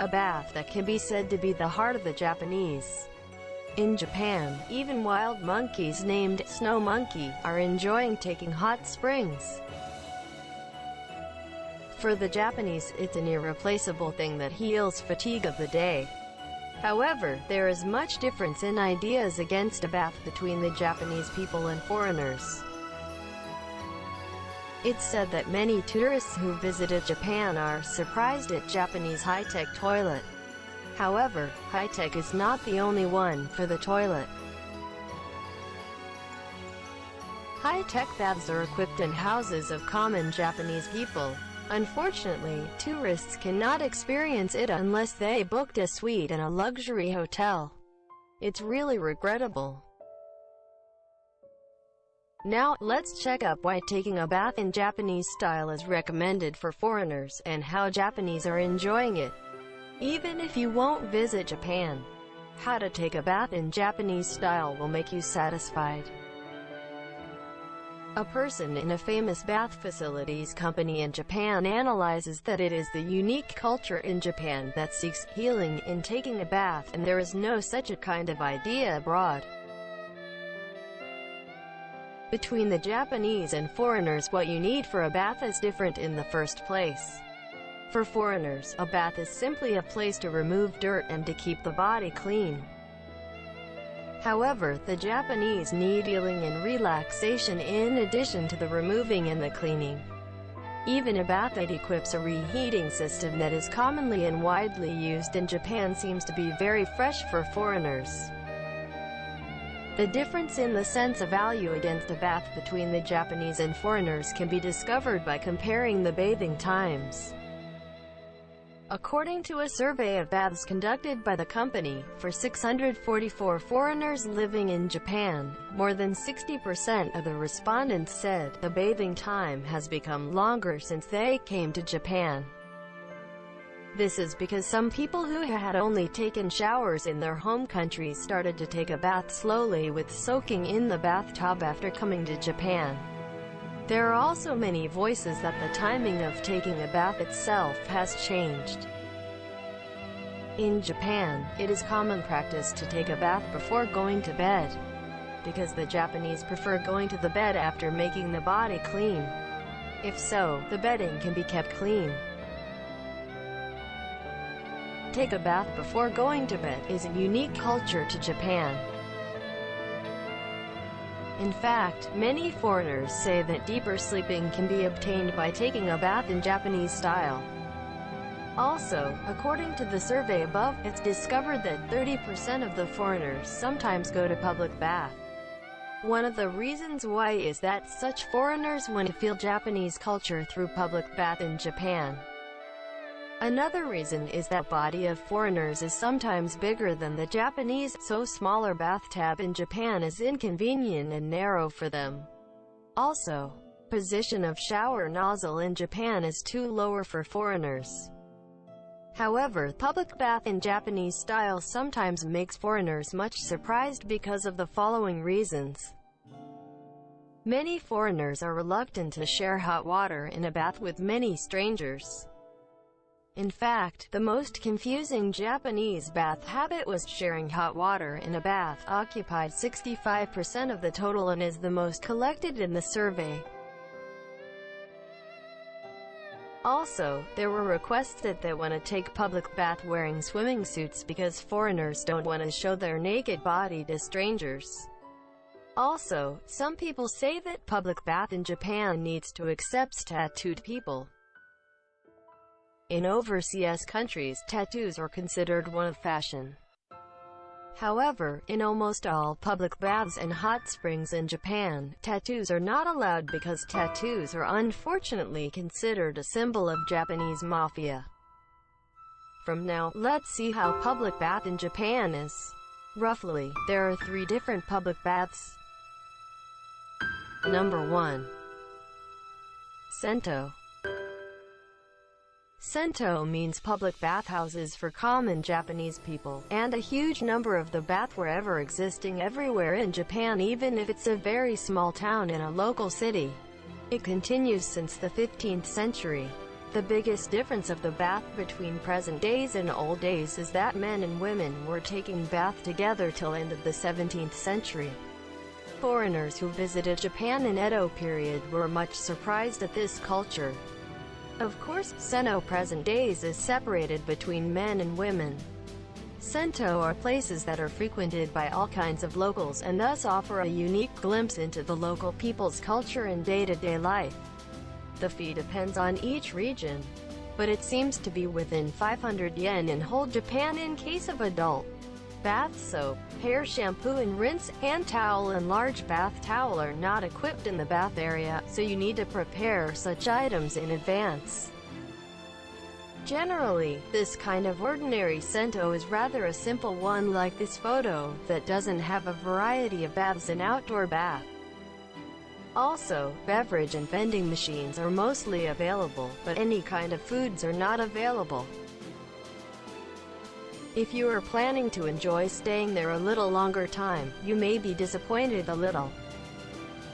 a bath that can be said to be the heart of the Japanese. In Japan, even wild monkeys named snow monkey are enjoying taking hot springs. For the Japanese, it's an irreplaceable thing that heals fatigue of the day. However, there is much difference in ideas against a bath between the Japanese people and foreigners. It's said that many tourists who visited Japan are surprised at Japanese high-tech toilet. However, high-tech is not the only one for the toilet. High-tech baths are equipped in houses of common Japanese people. Unfortunately, tourists cannot experience it unless they booked a suite in a luxury hotel. It's really regrettable. Now, let's check up why taking a bath in Japanese style is recommended for foreigners, and how Japanese are enjoying it, even if you won't visit Japan. How to take a bath in Japanese style will make you satisfied. A person in a famous bath facilities company in Japan analyzes that it is the unique culture in Japan that seeks healing in taking a bath, and there is no such a kind of idea abroad. Between the Japanese and foreigners, what you need for a bath is different in the first place. For foreigners, a bath is simply a place to remove dirt and to keep the body clean. However, the Japanese need healing and relaxation in addition to the removing and the cleaning. Even a bath that equips a reheating system that is commonly and widely used in Japan seems to be very fresh for foreigners. The difference in the sense of value against a bath between the Japanese and foreigners can be discovered by comparing the bathing times. According to a survey of baths conducted by the company, for 644 foreigners living in Japan, more than 60% of the respondents said the bathing time has become longer since they came to Japan. This is because some people who had only taken showers in their home countries started to take a bath slowly with soaking in the bathtub after coming to Japan. There are also many voices that the timing of taking a bath itself has changed. In Japan, it is common practice to take a bath before going to bed, because the Japanese prefer going to the bed after making the body clean. If so, the bedding can be kept clean. Take a bath before going to bed is a unique culture to Japan. In fact, many foreigners say that deeper sleeping can be obtained by taking a bath in Japanese style. Also, according to the survey above, it's discovered that 30% of the foreigners sometimes go to public bath. One of the reasons why is that such foreigners want to feel Japanese culture through public bath in Japan. Another reason is that body of foreigners is sometimes bigger than the Japanese, so smaller bathtub in Japan is inconvenient and narrow for them. Also, position of shower nozzle in Japan is too lower for foreigners. However, public bath in Japanese style sometimes makes foreigners much surprised because of the following reasons. Many foreigners are reluctant to share hot water in a bath with many strangers. In fact, the most confusing Japanese bath habit was sharing hot water in a bath, occupied 65% of the total and is the most collected in the survey. Also, there were requests that they want to take public bath wearing swimming suits because foreigners don't want to show their naked body to strangers. Also, some people say that public bath in Japan needs to accept tattooed people. In overseas countries, tattoos are considered one of fashion. However, in almost all public baths and hot springs in Japan, tattoos are not allowed because tattoos are unfortunately considered a symbol of Japanese mafia. From now, let's see how public bath in Japan is. Roughly, there are 3 different public baths. Number 1. Sento. Sento means public bathhouses for common Japanese people, and a huge number of the baths were ever existing everywhere in Japan, even if it's a very small town in a local city. It continues since the 15th century. The biggest difference of the bath between present days and old days is that men and women were taking bath together till end of the 17th century. Foreigners who visited Japan in Edo period were much surprised at this culture. Of course, Sono present days is separated between men and women. Sento are places that are frequented by all kinds of locals and thus offer a unique glimpse into the local people's culture and day-to-day life. The fee depends on each region, but it seems to be within 500 yen in whole Japan in case of adult. Bath soap, hair shampoo and rinse, hand towel and large bath towel are not equipped in the bath area, so you need to prepare such items in advance. Generally, this kind of ordinary sento is rather a simple one like this photo, that doesn't have a variety of baths and outdoor bath. Also, beverage and vending machines are mostly available, but any kind of foods are not available. If you are planning to enjoy staying there a little longer time, you may be disappointed a little.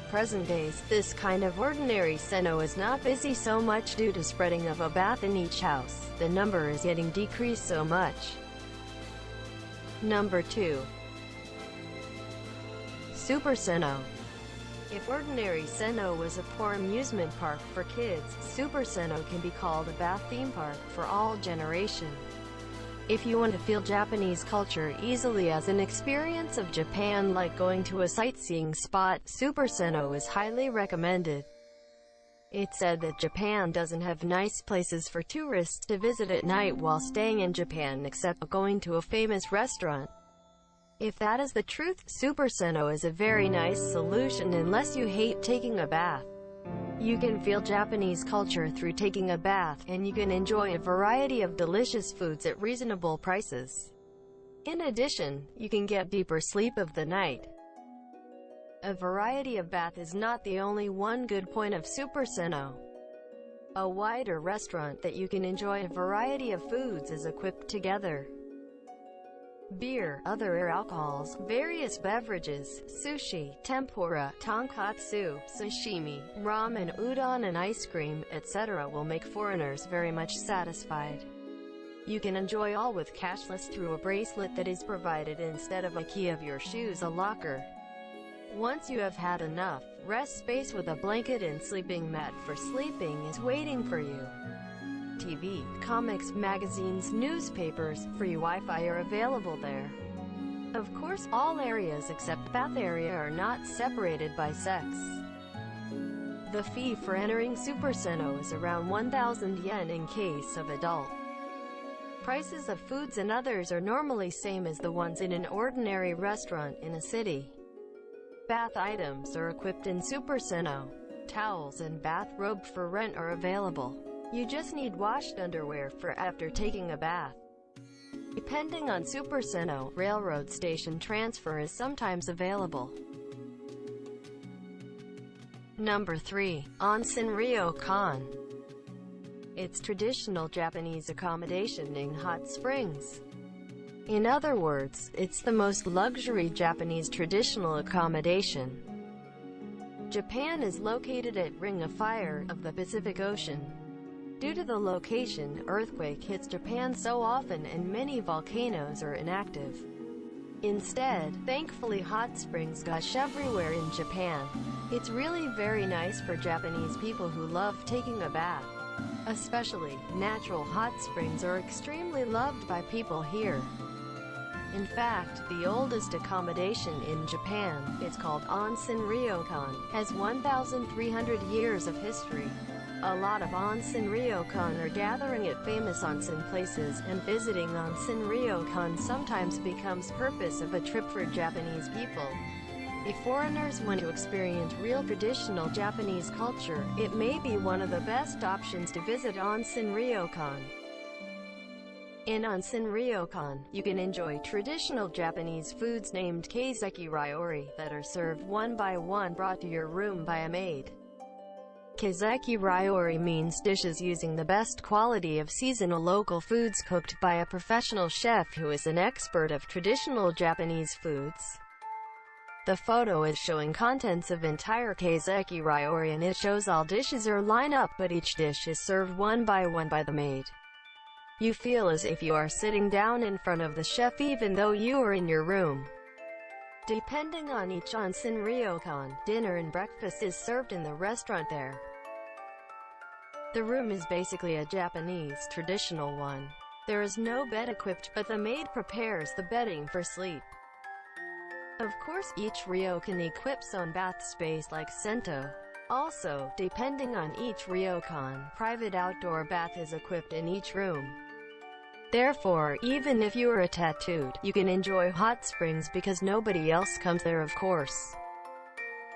Present days, this kind of ordinary seno is not busy so much due to spreading of a bath in each house. The number is getting decreased so much. Number 2. Super Seno. If ordinary Seno was a poor amusement park for kids, Super Seno can be called a bath theme park for all generation. If you want to feel Japanese culture easily as an experience of Japan like going to a sightseeing spot, Super Seno is highly recommended. It's said that Japan doesn't have nice places for tourists to visit at night while staying in Japan except going to a famous restaurant. If that is the truth, Super Seno is a very nice solution unless you hate taking a bath. You can feel Japanese culture through taking a bath, and you can enjoy a variety of delicious foods at reasonable prices. In addition, you can get deeper sleep of the night. A variety of bath is not the only one good point of Super Seno. A wider restaurant that you can enjoy a variety of foods is equipped together. Beer, other alcohols, various beverages, sushi, tempura, tonkatsu, sashimi, ramen, udon and ice cream, etc. will make foreigners very much satisfied. You can enjoy all with cashless through a bracelet that is provided instead of a key of your shoes, a locker. Once you have had enough, rest space with a blanket and sleeping mat for sleeping is waiting for you. TV, comics, magazines, newspapers, free Wi-Fi are available there. Of course, all areas except bath area are not separated by sex. The fee for entering Super Seno is around 1,000 yen in case of adult. Prices of foods and others are normally same as the ones in an ordinary restaurant in a city. Bath items are equipped in Super Seno. Towels and bath robe for rent are available. You just need washed underwear for after taking a bath. Depending on Super Seno, railroad station transfer is sometimes available. Number 3. Onsen Ryokan. It's traditional Japanese accommodation in hot springs. In other words, it's the most luxury Japanese traditional accommodation. Japan is located at Ring of Fire of the Pacific Ocean. Due to the location, earthquake hits Japan so often and many volcanoes are inactive. Instead, thankfully hot springs gush everywhere in Japan. It's really very nice for Japanese people who love taking a bath. Especially, natural hot springs are extremely loved by people here. In fact, the oldest accommodation in Japan, it's called Onsen Ryokan, has 1,300 years of history. A lot of Onsen Ryokan are gathering at famous onsen places, and visiting Onsen Ryokan sometimes becomes purpose of a trip for Japanese people. If foreigners want to experience real traditional Japanese culture, it may be one of the best options to visit Onsen Ryokan. In Onsen Ryokan, you can enjoy traditional Japanese foods named Keizeki Ryori that are served one by one, brought to your room by a maid. Keizeki Ryori means dishes using the best quality of seasonal local foods cooked by a professional chef who is an expert of traditional Japanese foods. The photo is showing contents of entire kaiseki ryori, and it shows all dishes are lined up, but each dish is served one by the maid. You feel as if you are sitting down in front of the chef even though you are in your room. Depending on each Onsen Ryokan, dinner and breakfast is served in the restaurant there. The room is basically a Japanese traditional one. There is no bed equipped, but the maid prepares the bedding for sleep. Of course, each ryokan equips own bath space like sento. Also, depending on each ryokan, private outdoor bath is equipped in each room. Therefore, even if you are a tattooed, you can enjoy hot springs because nobody else comes there, of course.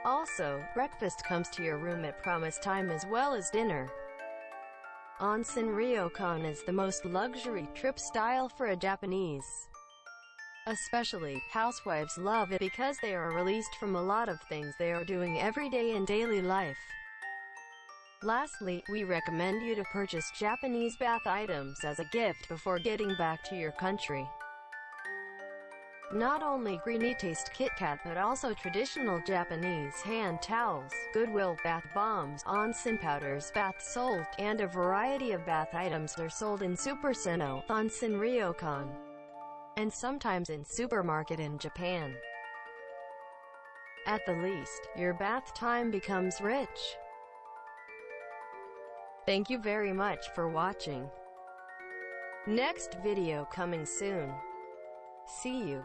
Also, breakfast comes to your room at promised time as well as dinner. Onsen Ryokan is the most luxury trip style for a Japanese. Especially, housewives love it because they are released from a lot of things they are doing every day in daily life. Lastly, we recommend you to purchase Japanese bath items as a gift before getting back to your country. Not only greeny taste Kit Kat but also traditional Japanese hand towels, Goodwill bath bombs, onsen powders, bath salt, and a variety of bath items are sold in Super Sono, Onsen Ryokan, and sometimes in supermarket in Japan. At the least, your bath time becomes rich. Thank you very much for watching. Next video coming soon. See you.